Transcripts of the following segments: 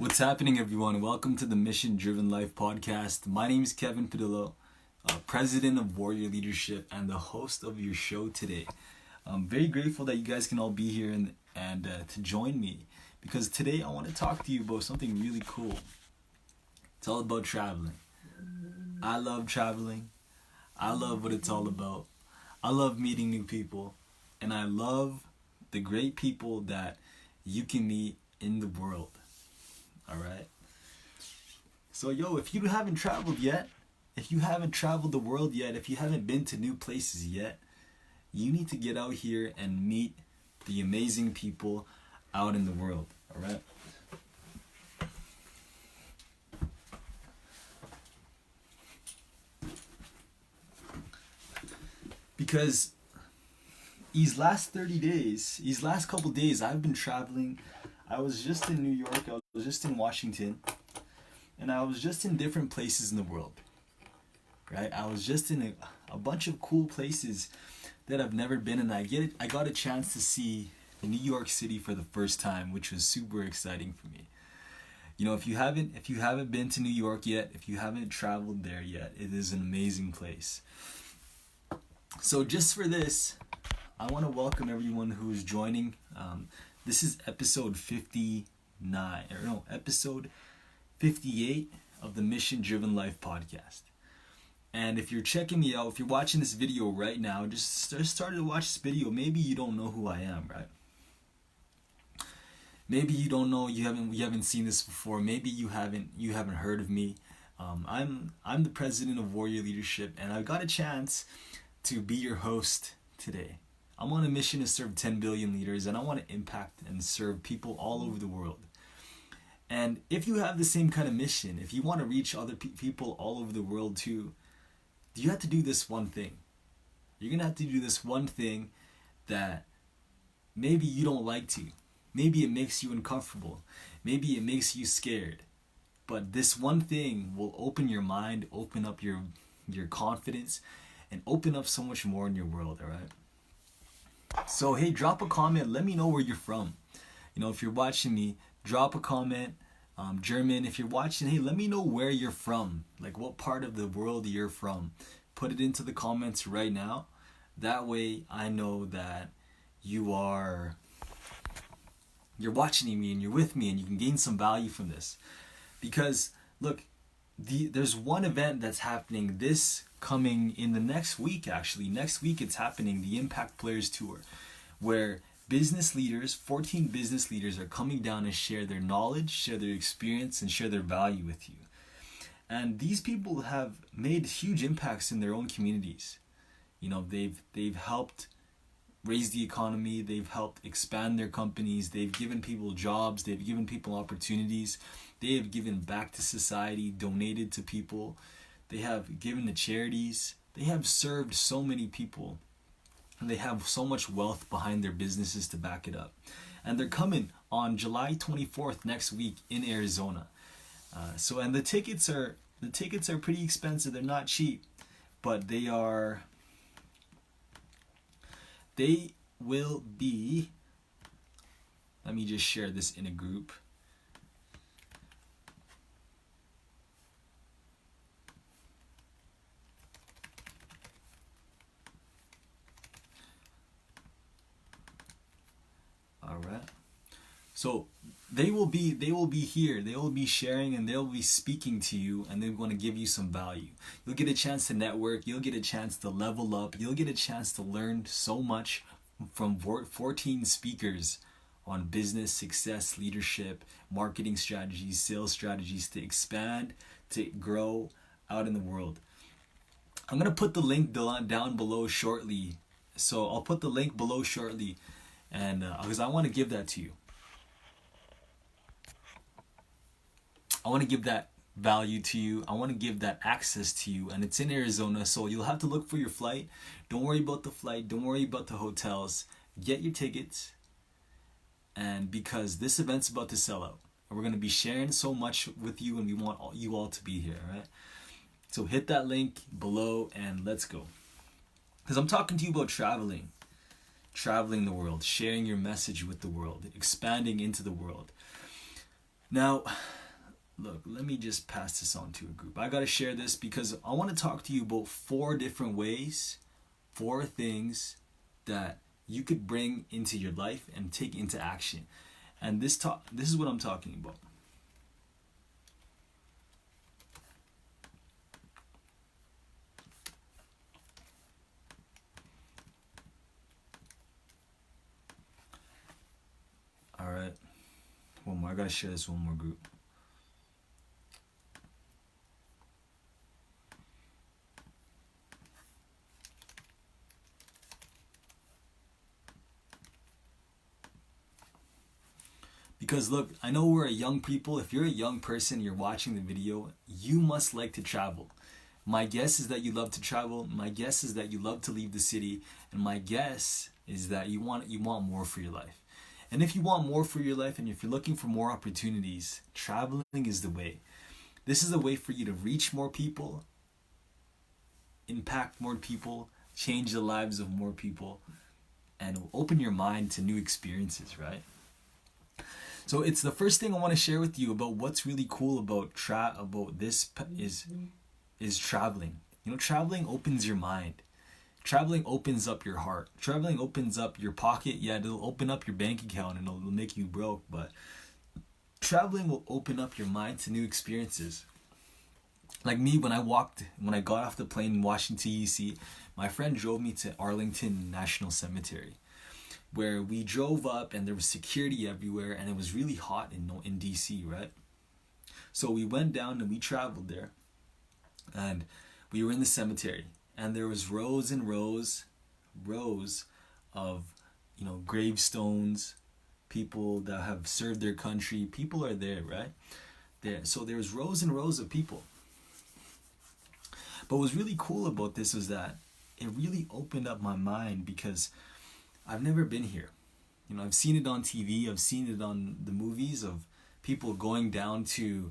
What's happening, everyone? Welcome to the Mission Driven Life podcast. My name is Kevin Padillo, president of Warrior Leadership and the host of your show today. I'm very grateful that you guys can all be here and to join me, because today I want to talk to you about something really cool. It's all about traveling. I love traveling. I love what it's all about. I love meeting new people, and I love the great people that you can meet in the world. Alright? So if you haven't traveled yet, if you haven't traveled the world yet, if you haven't been to new places yet, you need to get out here and meet the amazing people out in the world. Alright? Because these last couple days, I've been traveling. I was just in New York, I was just in Washington, and I was just in different places in the world, right? I was just in a bunch of cool places that I've never been, and I got a chance to see New York City for the first time, which was super exciting for me. If you haven't been to New York yet, if you haven't traveled there yet, it is an amazing place. So just for this, I want to welcome everyone who's joining. This is episode 58 of the Mission Driven Life podcast. And if you're checking me out, if you're watching this video right now, just started to watch this video, maybe you don't know who I am, right? Maybe you don't know, you haven't seen this before. Maybe you haven't heard of me. I'm the president of Warrior Leadership, and I got a chance to be your host today. I'm on a mission to serve 10 billion leaders, and I want to impact and serve people all over the world. And if you have the same kind of mission, if you want to reach other people all over the world too, you have to do this one thing. You're going to have to do this one thing that maybe you don't like to. Maybe it makes you uncomfortable. Maybe it makes you scared. But this one thing will open your mind, open up your confidence, and open up so much more in your world, all right? So, hey, drop a comment. Let me know where you're from. If you're watching me, drop a comment. German, if you're watching, hey, let me know where you're from. Like, what part of the world you're from. Put it into the comments right now. That way, I know that you're watching me and you're with me and you can gain some value from this. Because, look, there's one event that's happening coming in the next week. Actually, next week it's happening, the Impact Players Tour, where 14 business leaders are coming down and share their knowledge, share their experience, and share their value with you. And these people have made huge impacts in their own communities. They've helped raise the economy, they've helped expand their companies, they've given people jobs, they've given people opportunities, they have given back to society, donated to people, they have given to charities, they have served so many people, and they have so much wealth behind their businesses to back it up. And they're coming on July 24th next week in Arizona. And the tickets are pretty expensive. They're not cheap, but they will be. Let me just share this in a group. Alright. So they will be here, they will be sharing, and they'll be speaking to you, and they're going to give you some value. You'll get a chance to network, you'll get a chance to level up, you'll get a chance to learn so much from 14 speakers on business, success, leadership, marketing strategies, sales strategies to expand, to grow out in the world. I'm going to put the link down below shortly. So I'll put the link below shortly, and because I want to give that to you. I want to give that value to you. I want to give that access to you, and it's in Arizona, so you'll have to look for your flight. Don't worry about the flight. Don't worry about the hotels. Get your tickets, and because this event's about to sell out, and we're going to be sharing so much with you, and we want you all to be here, all right? So hit that link below, and let's go. Because I'm talking to you about traveling the world, sharing your message with the world, expanding into the world. Now, look, let me just pass this on to a group. I gotta share this because I want to talk to you about 4 different ways, 4 things that you could bring into your life and take into action. And this is what I'm talking about. All right, one more. I gotta share this one more group. Because look, I know we're a young people. If you're a young person, you're watching the video, you must like to travel. My guess is that you love to travel. My guess is that you love to leave the city. And my guess is that you want more for your life. And if you want more for your life and if you're looking for more opportunities, traveling is the way. This is a way for you to reach more people, impact more people, change the lives of more people, and open your mind to new experiences, right? So it's the first thing I want to share with you about what's really cool about this is traveling. You know, traveling opens your mind. Traveling opens up your heart. Traveling opens up your pocket. Yeah, it'll open up your bank account and it'll make you broke, but traveling will open up your mind to new experiences. Like me, when I got off the plane in Washington, D.C., my friend drove me to Arlington National Cemetery, where we drove up and there was security everywhere and it was really hot in DC, right? So we went down and we traveled there and we were in the cemetery and there was rows and rows of, you know, gravestones, people that have served their country. People are there, right? So there's rows and rows of people. But what was really cool about this was that it really opened up my mind because I've never been here. You know, I've seen it on TV. I've seen it on the movies of people going down to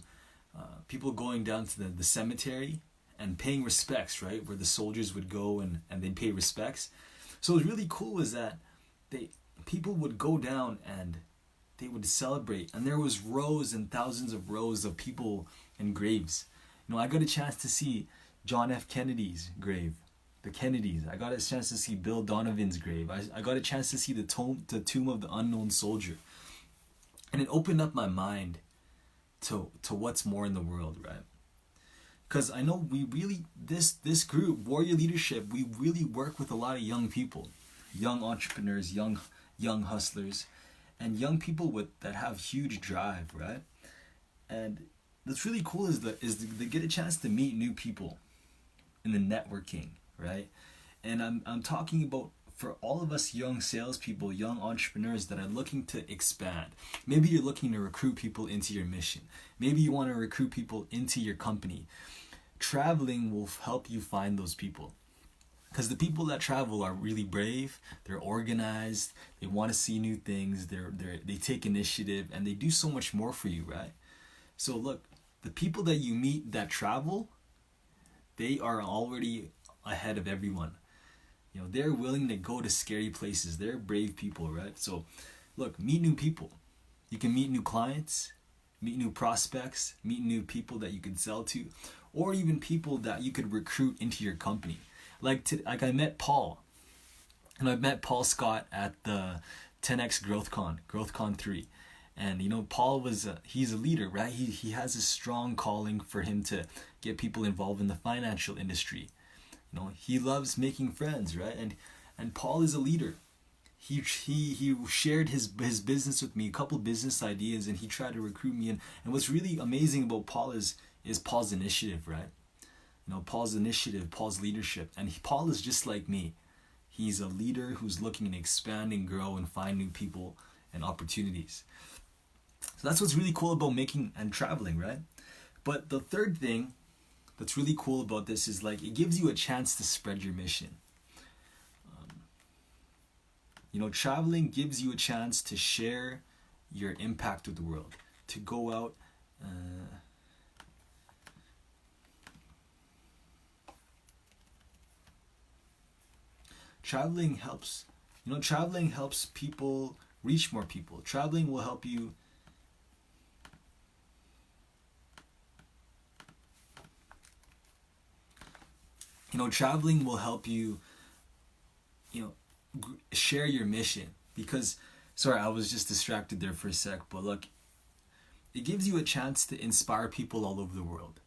the cemetery and paying respects, right? Where the soldiers would go and they'd pay respects. So what was really cool was that people would go down and they would celebrate. And there was rows and thousands of rows of people and graves. You know, I got a chance to see John F. Kennedy's grave. The Kennedys. I got a chance to see Bill Donovan's grave. I got a chance to see the tomb of the unknown soldier. And it opened up my mind to what's more in the world, right? Because I know we really, this group, Warrior Leadership, we really work with a lot of young people, young entrepreneurs, young hustlers, and young people that have huge drive, right? And what's really cool is they get a chance to meet new people in the networking, right? And I'm talking about for all of us young salespeople, young entrepreneurs that are looking to expand. Maybe you're looking to recruit people into your mission. Maybe you want to recruit people into your company. Traveling will help you find those people. Because the people that travel are really brave, they're organized, they want to see new things, they take initiative, and they do so much more for you, right? So look, the people that you meet that travel, they are already ahead of everyone. You know, they're willing to go to scary places. They're brave people, right? So look, meet new people. You can meet new clients, meet new prospects, meet new people that you can sell to, or even people that you could recruit into your company. Like I met Paul, and I met Paul Scott at the 10X GrowthCon 3. And you know, Paul he's a leader, right? He has a strong calling for him to get people involved in the financial industry. You know, he loves making friends, right? And Paul is a leader. He shared his business with me, a couple business ideas, and he tried to recruit me. And what's really amazing about Paul is Paul's initiative, right? You know, Paul's initiative, Paul's leadership. And Paul is just like me. He's a leader who's looking to expand and grow and find new people and opportunities. So that's what's really cool about making and traveling, right? But the third thing that's really cool about this is like it gives you a chance to spread your mission. You know, traveling gives you a chance to share your impact with the world, to go out. Traveling helps. You know, traveling helps people reach more people. Traveling will help you. Traveling will help you, share your mission. Because, sorry, I was just distracted there for a sec, but look, it gives you a chance to inspire people all over the world.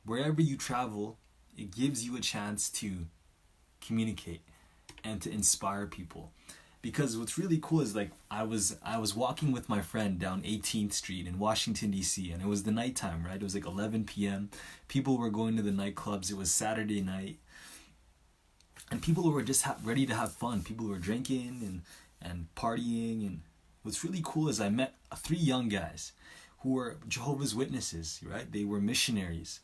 Wherever you travel, it gives you a chance to communicate and to inspire people. Because what's really cool is, like, I was walking with my friend down 18th Street in Washington, D.C., and it was the nighttime, right? It was like 11 p.m. People were going to the nightclubs. It was Saturday night. And people were just ready to have fun. People were drinking and partying. And what's really cool is I met 3 young guys who were Jehovah's Witnesses, right? They were missionaries.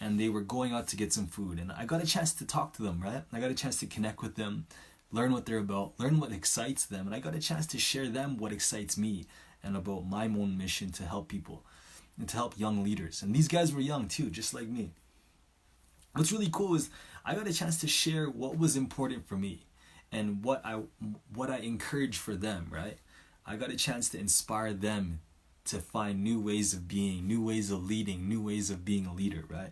And they were going out to get some food. And I got a chance to talk to them, right? I got a chance to connect with them, learn what they're about, learn what excites them. And I got a chance to share them what excites me and about my own mission to help people and to help young leaders. And these guys were young too, just like me. What's really cool is I got a chance to share what was important for me and what I encourage for them, right? I got a chance to inspire them to find new ways of being, new ways of leading, new ways of being a leader, right?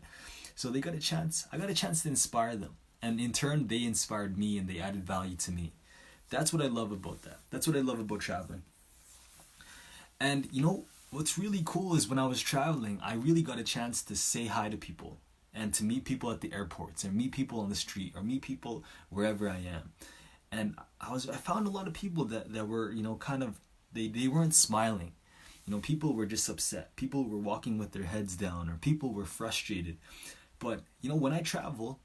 So I got a chance to inspire them. And in turn, they inspired me and they added value to me. That's what I love about that. That's what I love about traveling. And what's really cool is when I was traveling, I really got a chance to say hi to people and to meet people at the airports or meet people on the street or meet people wherever I am. And I found a lot of people that were, kind of, they weren't smiling. People were just upset. People were walking with their heads down, or people were frustrated. But, when I travel,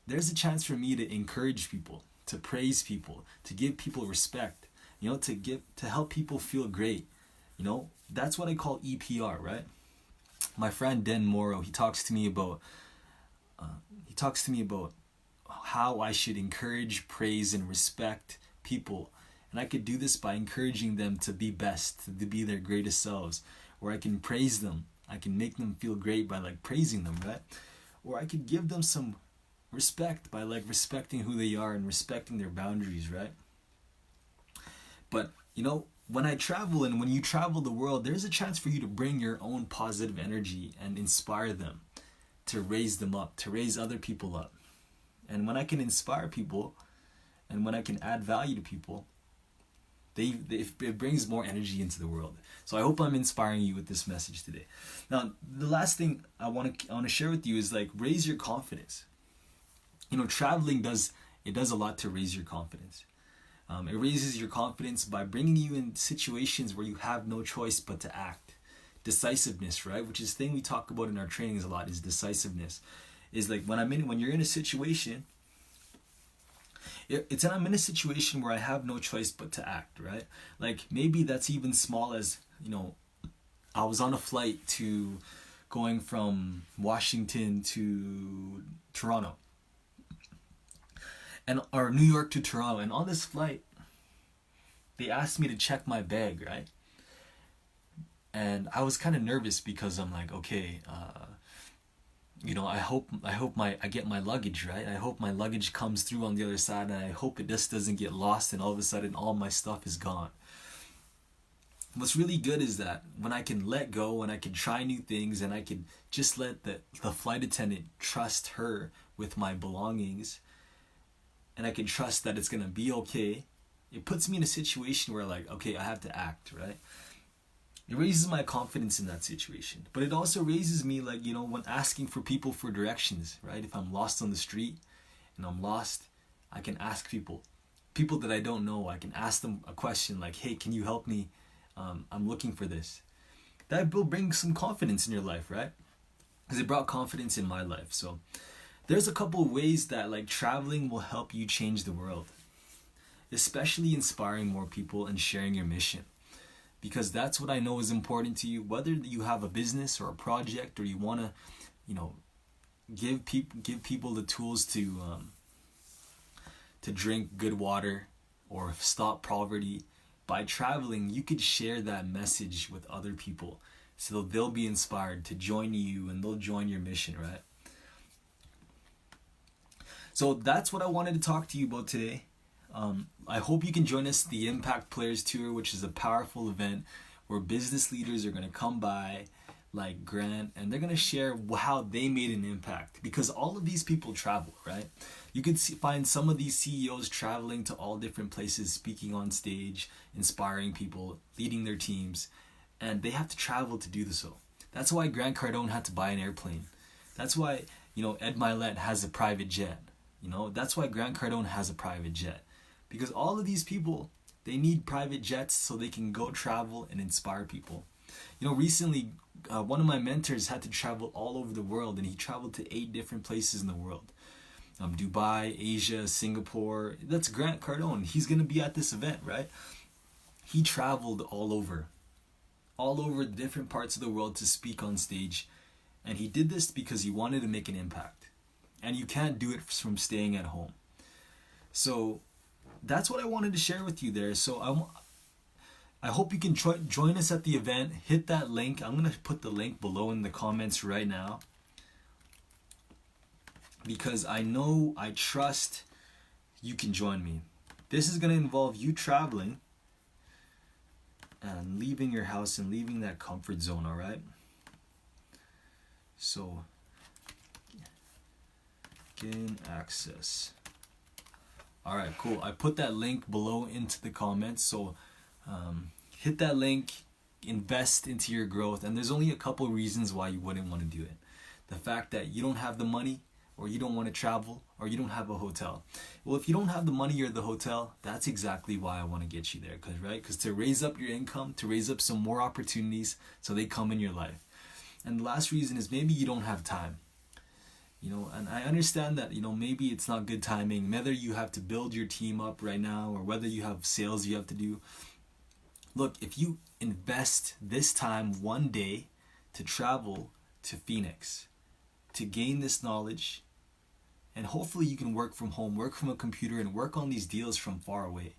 there's a chance for me to encourage people, to praise people, to give people respect, to help people feel great. That's what I call EPR, right? My friend Den Morrow, he talks to me about how I should encourage, praise, and respect people. And I could do this by encouraging them to be best, to be their greatest selves. Or I can praise them. I can make them feel great by praising them, right? Or I could give them some respect by respecting who they are and respecting their boundaries, right? But, when I travel and when you travel the world, there's a chance for you to bring your own positive energy and inspire them, to raise them up, to raise other people up. And when I can inspire people and when I can add value to people, it brings more energy into the world. So I hope I'm inspiring you with this message today. Now, the last thing I want to share with you is raise your confidence. Traveling does a lot to raise your confidence. It raises your confidence by bringing you in situations where you have no choice but to act. Decisiveness, right? Which is the thing we talk about in our trainings a lot, is decisiveness. Is when you're in a situation, I'm in a situation where I have no choice but to act, right? Maybe that's even small as, I was on a flight going from Washington to Toronto. Or New York to Toronto. And on this flight, they asked me to check my bag, right? And I was kind of nervous because I'm like, okay, I hope I get my luggage, right? I hope my luggage comes through on the other side, and I hope it just doesn't get lost and all of a sudden all my stuff is gone. What's really good is that when I can let go and I can try new things and I can just let the flight attendant trust her with my belongings, and I can trust that it's going to be okay, it puts me in a situation where okay, I have to act, right? It raises my confidence in that situation. But it also raises me when asking for people for directions, right? If I'm lost on the street and I'm lost, I can ask people that I don't know. I can ask them a question hey, can you help me? I'm looking for this. That will bring some confidence in your life, right? Because it brought confidence in my life. So there's a couple of ways that traveling will help you change the world, especially inspiring more people and sharing your mission. Because that's what I know is important to you, whether you have a business or a project, or you want to, give people the tools to drink good water or stop poverty. By traveling, you could share that message with other people, so they'll be inspired to join you and they'll join your mission, right? So that's what I wanted to talk to you about today. I hope you can join us at the Impact Players Tour, which is a powerful event where business leaders are going to come by. like Grant, and they're gonna share how they made an impact, because all of these people travel, right? You could find some of these CEOs traveling to all different places, speaking on stage, inspiring people, leading their teams, and they have to travel to do so. That's why Grant Cardone had to buy an airplane. That's why, Ed Milet has a private jet. That's why Grant Cardone has a private jet, because all of these people, they need private jets so they can go travel and inspire people. Recently, one of my mentors had to travel all over the world, and he traveled to 8 different places in the world. Dubai, Asia, Singapore. That's Grant Cardone. He's going to be at this event, right? He traveled all over the different parts of the world to speak on stage. And he did this because he wanted to make an impact. And you can't do it from staying at home. So that's what I wanted to share with you there. So I hope you can join us at the event. Hit that link. I'm going to put the link below in the comments right now, because I trust you can join me. This is going to involve you traveling and leaving your house and leaving that comfort zone, all right? So, gain access. All right, cool. I put that link below into the comments. So, hit that link, invest into your growth. And there's only a couple reasons why you wouldn't want to do it. The fact that you don't have the money, or you don't want to travel, or you don't have a hotel. Well, if you don't have the money or the hotel, that's exactly why I want to get you there. Because to raise up your income, to raise up some more opportunities so they come in your life. And the last reason is maybe you don't have time. And I understand that, maybe it's not good timing, whether you have to build your team up right now, or whether you have sales you have to do. Look, if you invest this time one day to travel to Phoenix, to gain this knowledge, and hopefully you can work from home, work from a computer, and work on these deals from far away.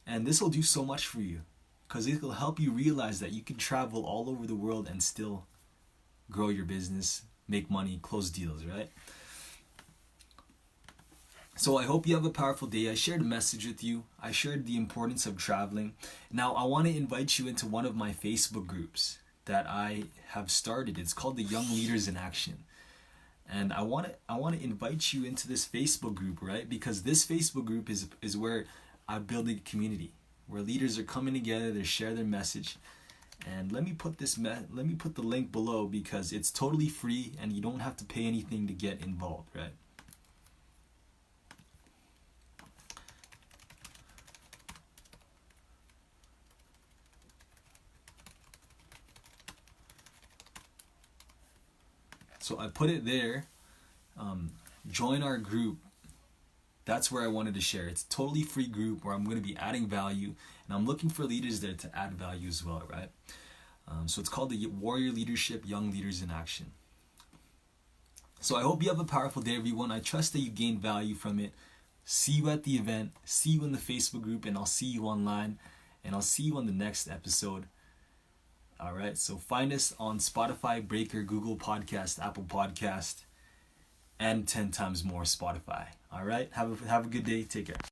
And this will do so much for you, because it will help you realize that you can travel all over the world and still grow your business, make money, close deals, right? So I hope you have a powerful day. I shared a message with you. I shared the importance of traveling. Now I want to invite you into one of my Facebook groups that I have started. It's called the Young Leaders in Action. And I want to invite you into this Facebook group, right? Because this Facebook group is where I build a community, where leaders are coming together to share their message. And let me put the link below, because it's totally free and you don't have to pay anything to get involved, right? So I put it there. Join our group. That's where I wanted to share. It's a totally free group where I'm going to be adding value, and I'm looking for leaders there to add value as well, right? So it's called the Warrior Leadership Young Leaders in Action. So I hope you have a powerful day, everyone. I trust that you gained value from it. See you at the event. See you in the Facebook group, and I'll see you online, and I'll see you on the next episode. All right, so find us on Spotify, Breaker, Google Podcast, Apple Podcast, and 10 times more Spotify. All right, have a good day. Take care.